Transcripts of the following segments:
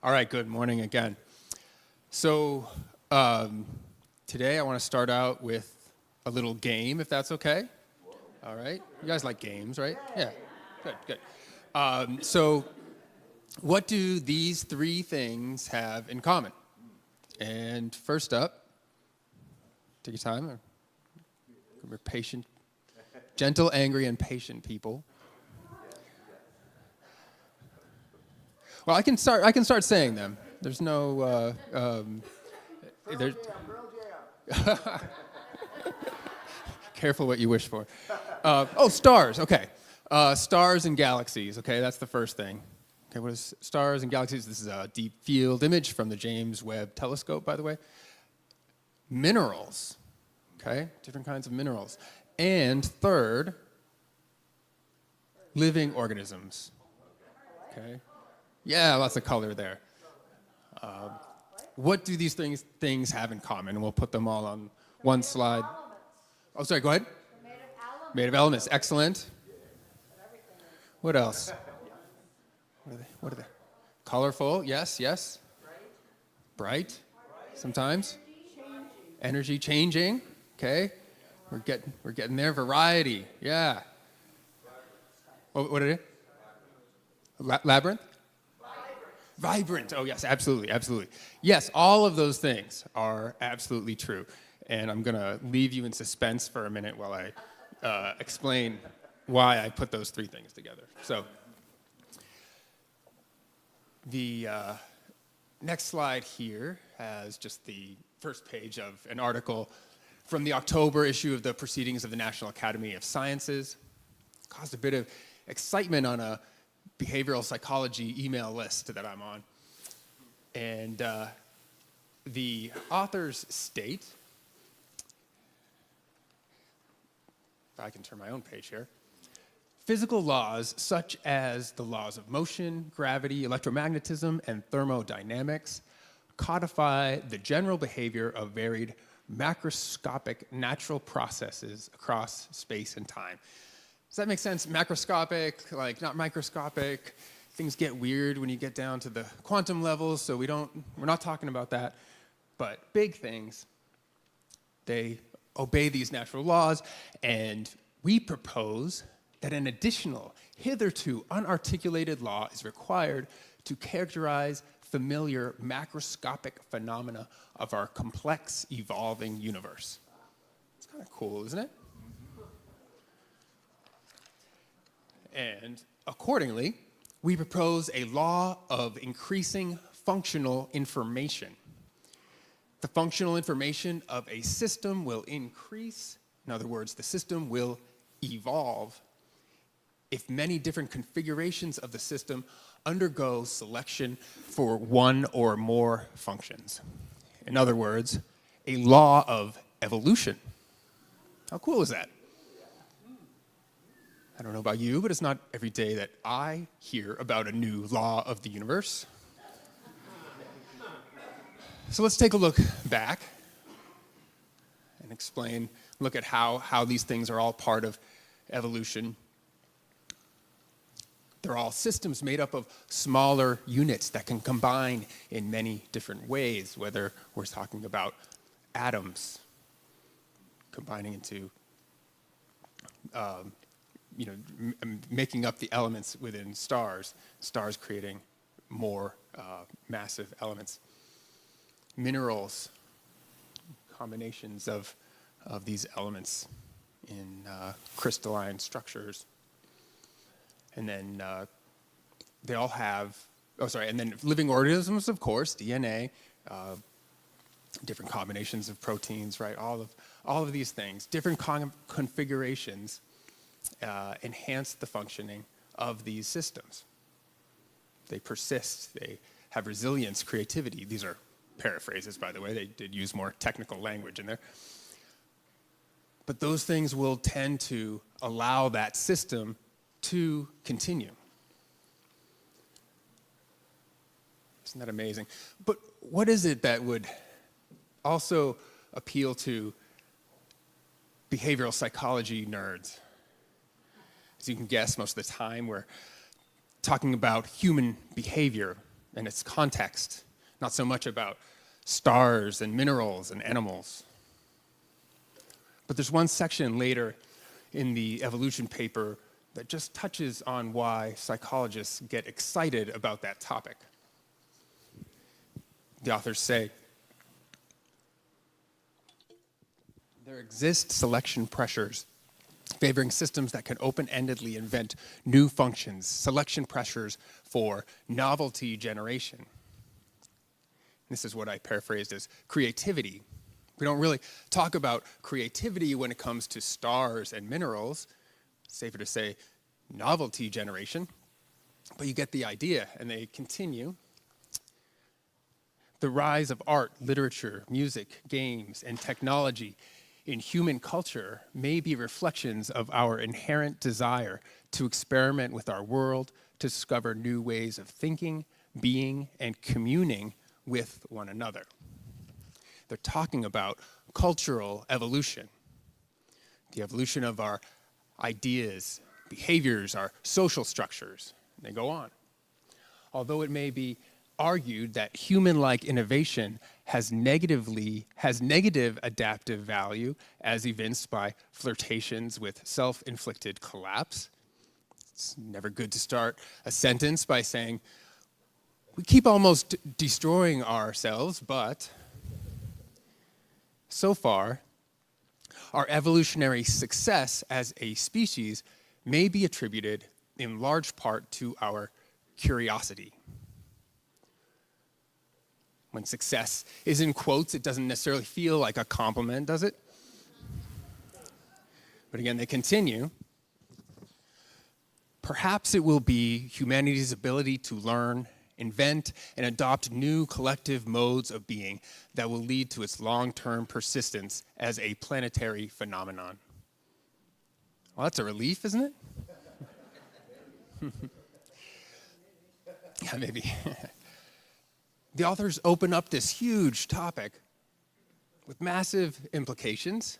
All right, good morning again. So today I want to start out with a little game, if that's okay. All right, you guys like games, right? Yeah, good. So what do these three things have in common? And first up, take your time. We're patient, gentle, angry, and patient people. Well, I can start saying them. There's no. There's, careful what you wish for. Stars. Okay, stars and galaxies. Okay, that's the first thing. Okay, what is stars and galaxies? This is a deep field image from the James Webb Telescope, by the way. Minerals. Okay, different kinds of minerals. And third, living organisms. Okay. Yeah, lots of color there. What do these things have in common? And we'll put them all on one slide. Oh, sorry, go ahead. Made of elements. Excellent. What else? What are they? Colorful. Yes. Bright. Sometimes. Energy changing. Okay. We're getting there. Variety. Yeah. What are they? Labyrinth? Vibrant. Oh, yes, absolutely. Yes, all of those things are absolutely true. And I'm going to leave you in suspense for a minute while I explain why I put those three things together. So the next slide here has just the first page of an article from the October issue of the Proceedings of the National Academy of Sciences. Caused a bit of excitement on a behavioral psychology email list that I'm on. And the authors state, if I can turn my own page here, physical laws such as the laws of motion, gravity, electromagnetism, and thermodynamics codify the general behavior of varied macroscopic natural processes across space and time. Does that make sense? Macroscopic, like not microscopic. Things get weird when you get down to the quantum levels, so we're not talking about that. But big things, they obey these natural laws, and we propose that an additional, hitherto unarticulated law is required to characterize familiar macroscopic phenomena of our complex, evolving universe. It's kind of cool, isn't it? And accordingly, we propose a law of increasing functional information. The functional information of a system will increase. In other words, the system will evolve if many different configurations of the system undergo selection for one or more functions. In other words, a law of evolution. How cool is that? I don't know about you, but it's not every day that I hear about a new law of the universe. So let's take a look back and look at how these things are all part of evolution. They're all systems made up of smaller units that can combine in many different ways, whether we're talking about atoms combining into making up the elements within stars creating more massive elements. Minerals, combinations of these elements in crystalline structures. And then they all have, and then living organisms, of course, DNA, different combinations of proteins, right? All of these things, different configurations enhance the functioning of these systems. They persist, they have resilience, creativity. These are paraphrases, by the way. They did use more technical language in there. But those things will tend to allow that system to continue. Isn't that amazing? But what is it that would also appeal to behavioral psychology nerds? As you can guess, most of the time we're talking about human behavior and its context, not so much about stars and minerals and animals. But there's one section later in the evolution paper that just touches on why psychologists get excited about that topic. The authors say, there exist selection pressures favoring systems that can open-endedly invent new functions, selection pressures for novelty generation. This is what I paraphrased as creativity. We don't really talk about creativity when it comes to stars and minerals. It's safer to say novelty generation, but you get the idea, and they continue. The rise of art, literature, music, games, and technology in human culture may be reflections of our inherent desire to experiment with our world, to discover new ways of thinking, being, and communing with one another. They're talking about cultural evolution, the evolution of our ideas, behaviors, our social structures, and they go on. Although it may be argued that human-like innovation has negative adaptive value as evinced by flirtations with self-inflicted collapse. It's never good to start a sentence by saying, we keep almost destroying ourselves, but so far, our evolutionary success as a species may be attributed in large part to our curiosity. When success is in quotes, it doesn't necessarily feel like a compliment, does it? But again, they continue. Perhaps it will be humanity's ability to learn, invent, and adopt new collective modes of being that will lead to its long-term persistence as a planetary phenomenon. Well, that's a relief, isn't it? Yeah, maybe. The authors open up this huge topic with massive implications,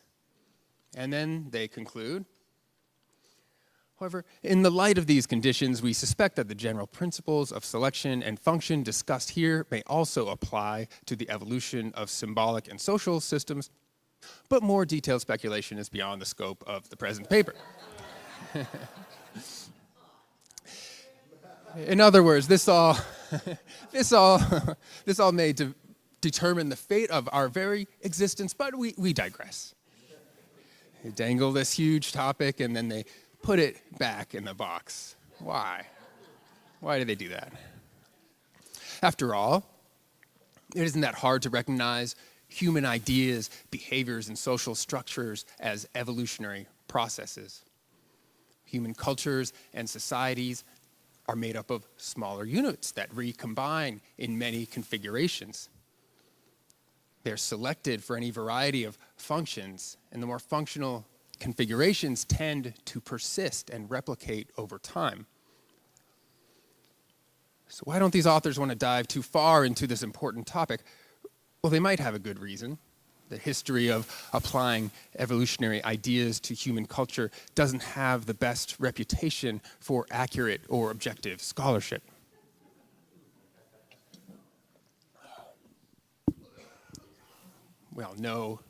and then they conclude, however, in the light of these conditions, we suspect that the general principles of selection and function discussed here may also apply to the evolution of symbolic and social systems, but more detailed speculation is beyond the scope of the present paper. In other words, this all may determine the fate of our very existence, but we digress. They dangle this huge topic and then they put it back in the box. Why? Why do they do that? After all, it isn't that hard to recognize human ideas, behaviors, and social structures as evolutionary processes. Human cultures and societies are made up of smaller units that recombine in many configurations. They're selected for any variety of functions, and the more functional configurations tend to persist and replicate over time. So why don't these authors want to dive too far into this important topic? Well, they might have a good reason. The history of applying evolutionary ideas to human culture doesn't have the best reputation for accurate or objective scholarship. We all know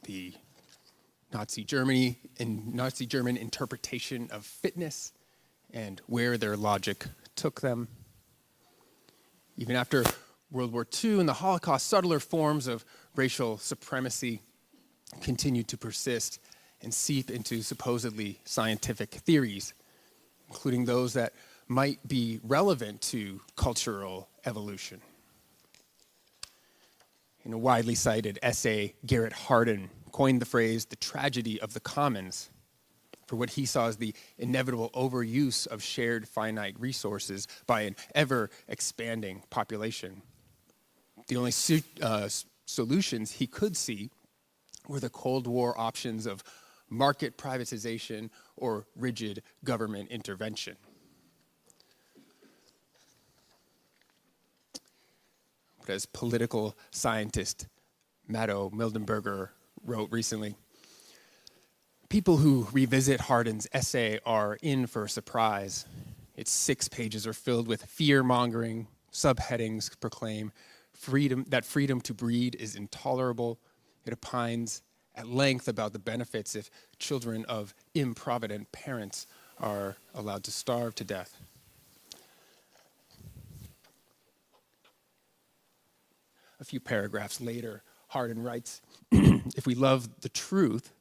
the Nazi German interpretation of fitness and where their logic took them. Even after World War II and the Holocaust, subtler forms of racial supremacy continued to persist and seep into supposedly scientific theories, including those that might be relevant to cultural evolution. In a widely cited essay, Garrett Hardin coined the phrase, "the tragedy of the commons," for what he saw as the inevitable overuse of shared finite resources by an ever-expanding population. The only solutions he could see were the Cold War options of market privatization or rigid government intervention. But as political scientist Matto Mildenberger wrote recently, people who revisit Hardin's essay are in for a surprise. Its 6 pages are filled with fear-mongering, Subheadings proclaim that freedom to breed is intolerable. It opines at length about the benefits if children of improvident parents are allowed to starve to death. A few paragraphs later, Hardin writes, if we love the truth,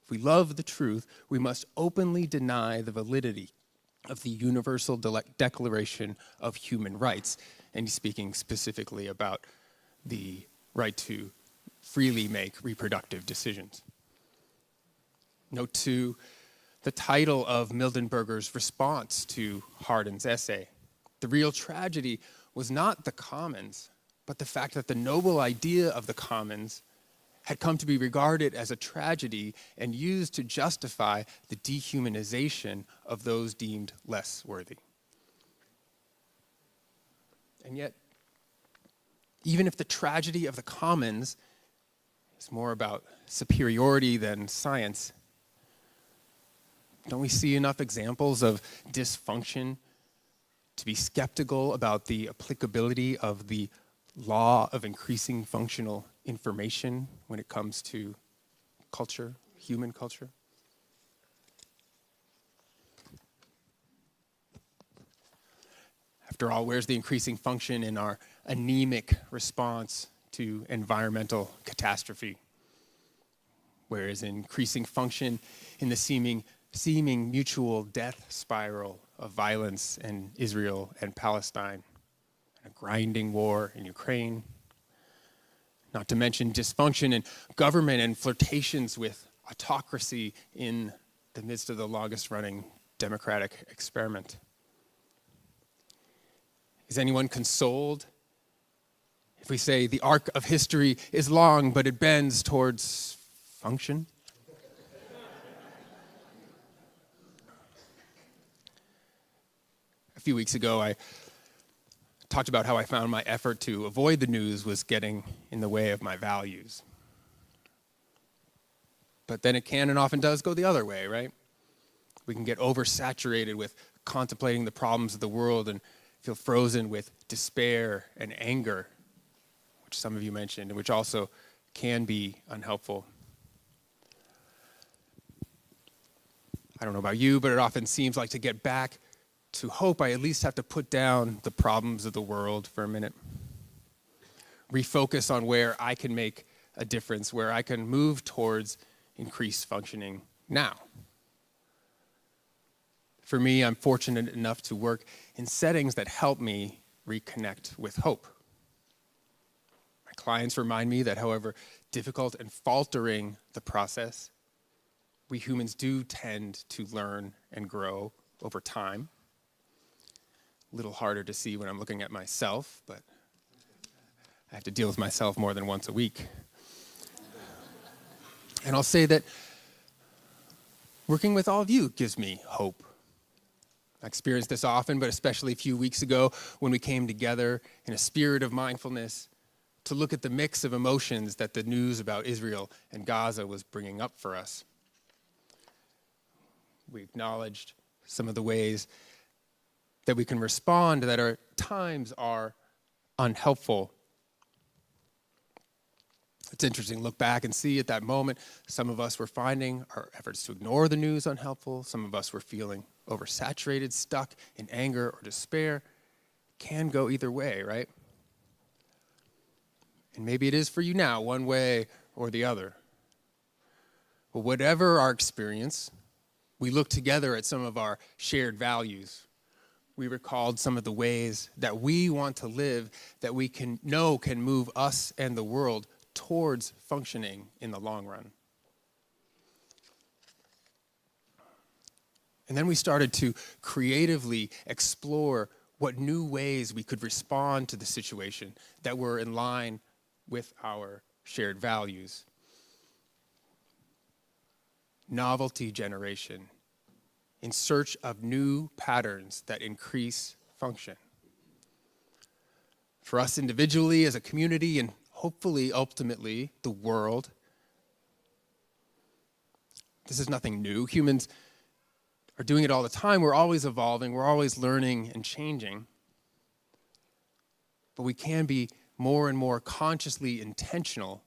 we must openly deny the validity of the Universal Declaration of Human Rights. And he's speaking specifically about the right to freely make reproductive decisions. Note 2, the title of Mildenberger's response to Hardin's essay. The real tragedy was not the commons, but the fact that the noble idea of the commons had come to be regarded as a tragedy and used to justify the dehumanization of those deemed less worthy. And yet, even if the tragedy of the commons is more about superiority than science, don't we see enough examples of dysfunction to be skeptical about the applicability of the law of increasing functional information when it comes to culture, human culture? After all, where's the increasing function in our anemic response to environmental catastrophe? Where is increasing function in the seeming mutual death spiral of violence in Israel and Palestine? A grinding war in Ukraine, not to mention dysfunction in government and flirtations with autocracy in the midst of the longest-running democratic experiment. Is anyone consoled if we say the arc of history is long, but it bends towards function? A few weeks ago, I talked about how I found my effort to avoid the news was getting in the way of my values. But then it can and often does go the other way, right? We can get oversaturated with contemplating the problems of the world and feel frozen with despair and anger, which some of you mentioned, and which also can be unhelpful. I don't know about you, but it often seems like to get back to hope, I at least have to put down the problems of the world for a minute. Refocus on where I can make a difference, where I can move towards increased functioning now. For me, I'm fortunate enough to work in settings that help me reconnect with hope. My clients remind me that however difficult and faltering the process, we humans do tend to learn and grow over time. A little harder to see when I'm looking at myself, but I have to deal with myself more than once a week. And I'll say that working with all of you gives me hope. I experience this often, but especially a few weeks ago when we came together in a spirit of mindfulness to look at the mix of emotions that the news about Israel and Gaza was bringing up for us. We acknowledged some of the ways that we can respond that at times are unhelpful. It's interesting to look back and see at that moment, some of us were finding our efforts to ignore the news unhelpful. Some of us were feeling oversaturated, stuck in anger or despair. Can go either way, right? And maybe it is for you now, one way or the other. But whatever our experience, we look together at some of our shared values. We recalled some of the ways that we want to live that we can move us and the world towards functioning in the long run. And then we started to creatively explore what new ways we could respond to the situation that were in line with our shared values. Novelty generation, in search of new patterns that increase function. For us individually, as a community, and hopefully, ultimately, the world, this is nothing new. Humans are doing it all the time. We're always evolving. We're always learning and changing. but we can be more and more consciously intentional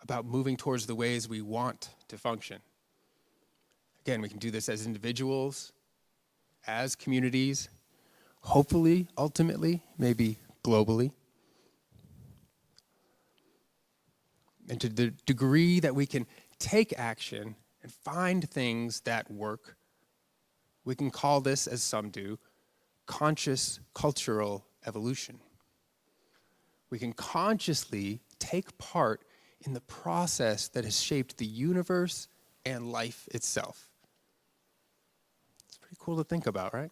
about moving towards the ways we want to function. Again, we can do this as individuals, as communities, hopefully, ultimately, maybe globally. And to the degree that we can take action and find things that work, we can call this, as some do, conscious cultural evolution. We can consciously take part in the process that has shaped the universe and life itself. It's pretty cool to think about, right?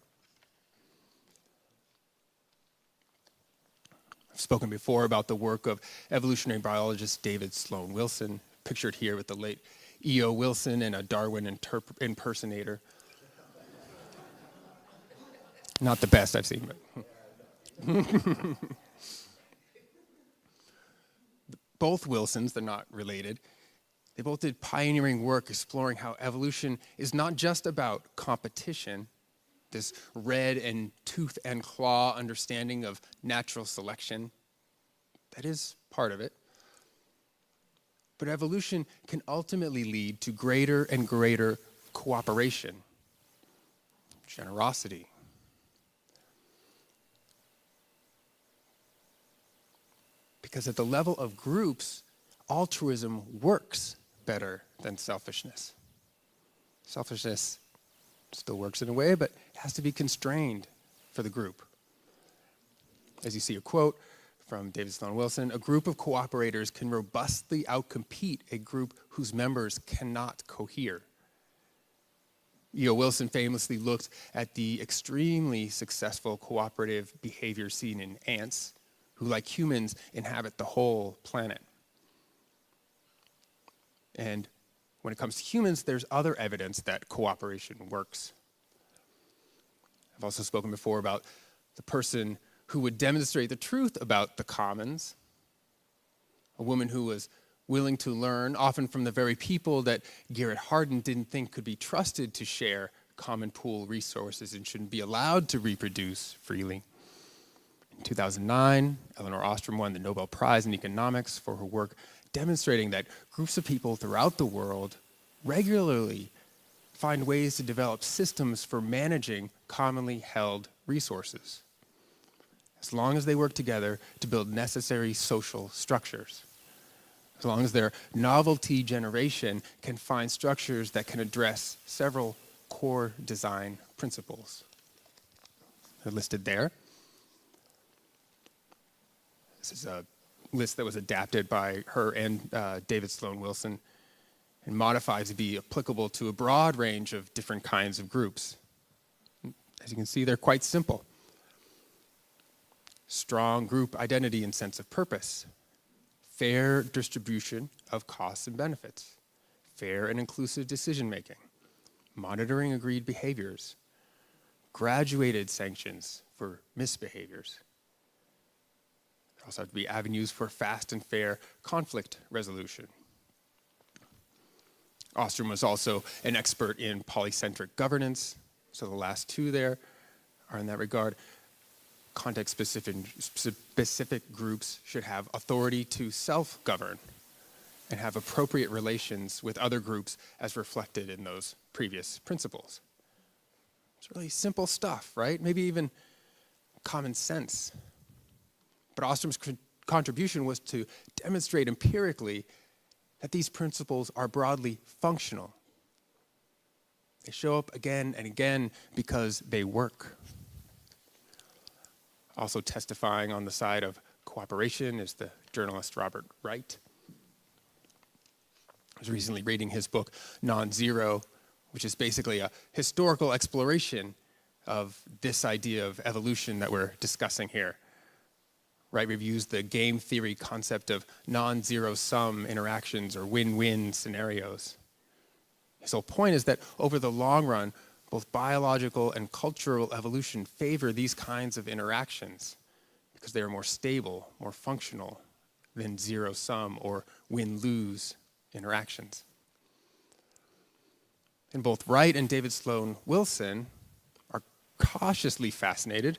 I've spoken before about the work of evolutionary biologist David Sloan Wilson, pictured here with the late E.O. Wilson and a Darwin impersonator. Not the best I've seen, but... Both Wilsons, they're not related, they both did pioneering work exploring how evolution is not just about competition, this red and tooth and claw understanding of natural selection. That is part of it. But evolution can ultimately lead to greater and greater cooperation, generosity. Because at the level of groups, altruism works better than selfishness. Selfishness still works in a way, but it has to be constrained for the group. As you see a quote from David Sloan Wilson, a group of cooperators can robustly outcompete a group whose members cannot cohere. E.O. Wilson famously looked at the extremely successful cooperative behavior seen in ants, who, like humans, inhabit the whole planet. And when it comes to humans, there's other evidence that cooperation works. I've also spoken before about the person who would demonstrate the truth about the commons, a woman who was willing to learn, often from the very people that Garrett Hardin didn't think could be trusted to share common pool resources and shouldn't be allowed to reproduce freely. In 2009, Elinor Ostrom won the Nobel Prize in Economics for her work demonstrating that groups of people throughout the world regularly find ways to develop systems for managing commonly held resources, as long as they work together to build necessary social structures, as long as their novelty generation can find structures that can address several core design principles. They're listed there. This is a list that was adapted by her and David Sloan Wilson and modified to be applicable to a broad range of different kinds of groups. As you can see, they're quite simple. Strong group identity and sense of purpose. Fair distribution of costs and benefits. Fair and inclusive decision-making. Monitoring agreed behaviors. Graduated sanctions for misbehaviors. There also have to be avenues for fast and fair conflict resolution. Ostrom was also an expert in polycentric governance, so the last two there are in that regard. Context-specific groups should have authority to self-govern and have appropriate relations with other groups as reflected in those previous principles. It's really simple stuff, right? Maybe even common sense. But Ostrom's contribution was to demonstrate empirically that these principles are broadly functional. They show up again and again because they work. Also testifying on the side of cooperation is the journalist Robert Wright. I was recently reading his book, Non-Zero, which is basically a historical exploration of this idea of evolution that we're discussing here. Wright reviews the game theory concept of non-zero sum interactions or win-win scenarios. His whole point is that over the long run, both biological and cultural evolution favor these kinds of interactions because they are more stable, more functional than zero-sum or win-lose interactions. And both Wright and David Sloan Wilson are cautiously fascinated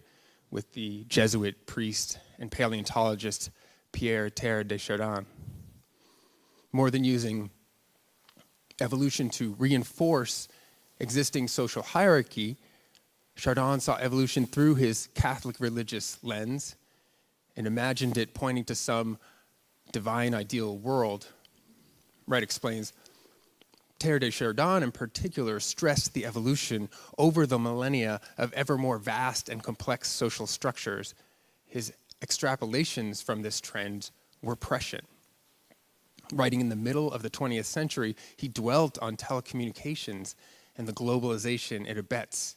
with the Jesuit priest and paleontologist Pierre Terre de Chardin. More than using evolution to reinforce existing social hierarchy, Chardin saw evolution through his Catholic religious lens and imagined it pointing to some divine ideal world. Wright explains, Terre de Chardin in particular stressed the evolution over the millennia of ever more vast and complex social structures. His extrapolations from this trend were prescient. Writing in the middle of the 20th century, he dwelt on telecommunications and the globalization it abets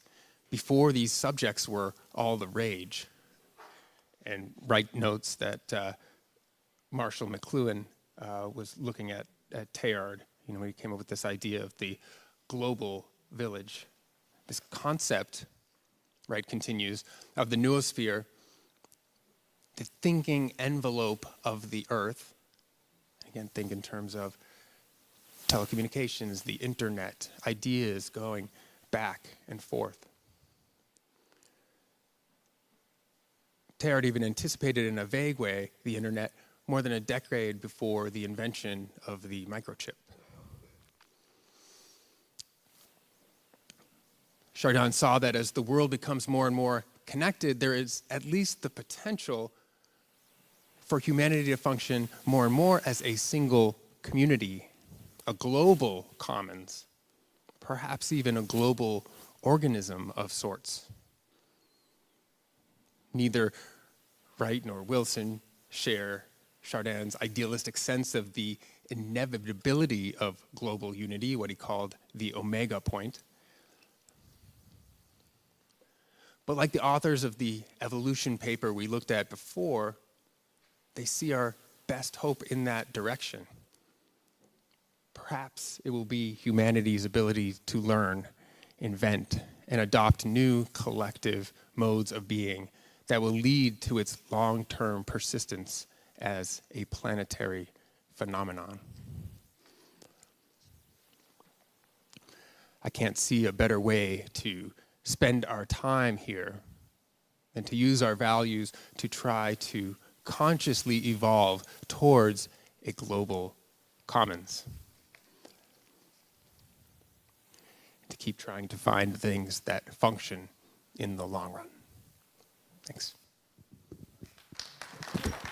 before these subjects were all the rage. And Wright notes that Marshall McLuhan was looking at Teilhard, when he came up with this idea of the global village. This concept, Wright continues, of the noosphere, the thinking envelope of the earth. Again, think in terms of telecommunications, the internet, ideas going back and forth. Teilhard even anticipated in a vague way the internet more than a decade before the invention of the microchip. Chardin saw that as the world becomes more and more connected, there is at least the potential for humanity to function more and more as a single community, a global commons, perhaps even a global organism of sorts. Neither Wright nor Wilson share Chardin's idealistic sense of the inevitability of global unity, what he called the omega point. But like the authors of the evolution paper we looked at before, they see our best hope in that direction. Perhaps it will be humanity's ability to learn, invent, and adopt new collective modes of being that will lead to its long-term persistence as a planetary phenomenon. I can't see a better way to spend our time here than to use our values to try to consciously evolve towards a global commons. To keep trying to find things that function in the long run. Thanks.